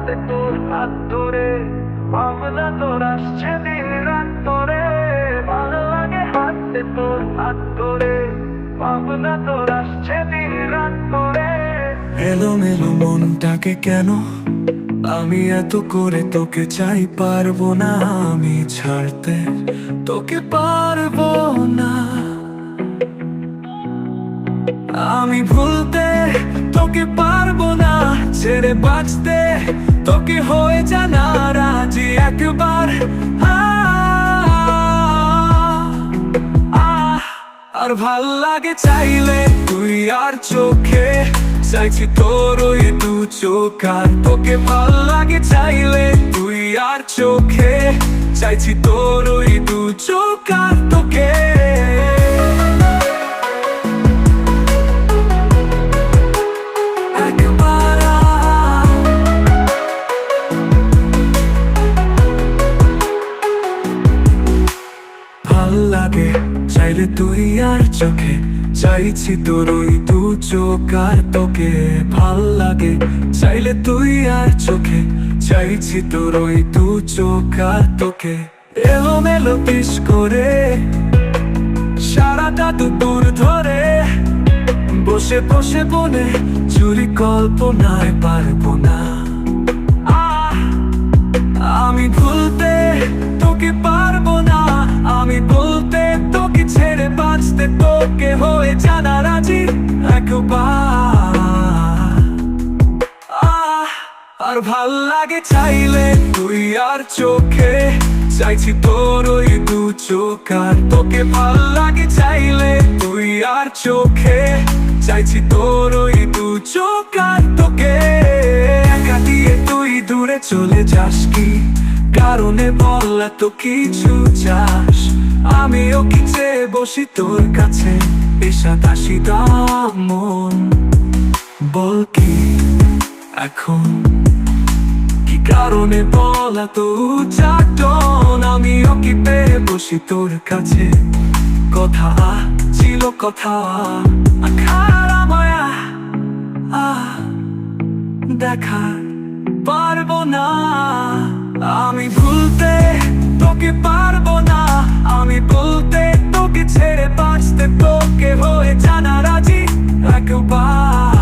হাতে তোর হাত ধরে, ভাবনা তোর আসছে দিন রাত ধরে। ভালো লাগে হাতে তোর হাত ধরে, ভাবনা তোর আসছে দিন রাত ধরে। এলোমেলো মনটাকে কেন আমি এত করে তোকে চাই, পারবো না আমি ছাড়তে, তোকে পারবো না আমি ভুলতে, তোকে পারবো না ছেড়ে বাঁচতে, তোকে হয়ে জানা রাজি একবার। আর ভাল লাগে চাইলে তুই আর চোখে, চাইছি তোর ওই দু চোখ আর তোকে। ভাল লাগে চাইলে তুই আর চোখে, চাইছি তোর ওই দু চোখ আর তোকে। ভাল লাগে চাইলে তুই আর চোখে, চাইছি তোর ওই দু চোখ আর তোকে। ভাল লাগে চাইলে তুই আর চোখে, চাইছি তোর ওই দু চোখ আর তোকে। এলোমেলো পিস করে সারাটা দুপুর ধরে, বসে বসে বনে চুরি কল্পনায় পারবো না আমি ভুলতে, তোকে পারবো না আমি বলতে, তোকে ছেড়ে বাঁচতে, তোকে হয়ে জানা রাজি একবার। আর ভাল লাগে চাইলে তুই আর চোখে, চাইছি তোর ওই দু চোখ আর তোকে। ভাল লাগে চাইলে তুই আর চোখে, চাইছি তোর ওই দু চোখ আর তোকে। একা দিয়ে তুই দূরে চলে যাস কি কারণে বল, এত কিছু চাস? আমিও কি চেয়ে বসি তোর কাছে, পেশাদাসী মন বল কি এখন কি কারণে বল এত উচ্চাটন? আমিও কি পেয়ে বসি তোর কাছে, কথা ছিল কথা আখারা মায়া দেখা পারবো না আমি ভুলতে, তোকে পারবো না আমি বলতে, তোকে ছেড়ে বাঁচতে, তোকে হয়ে জানা রাজি একবার।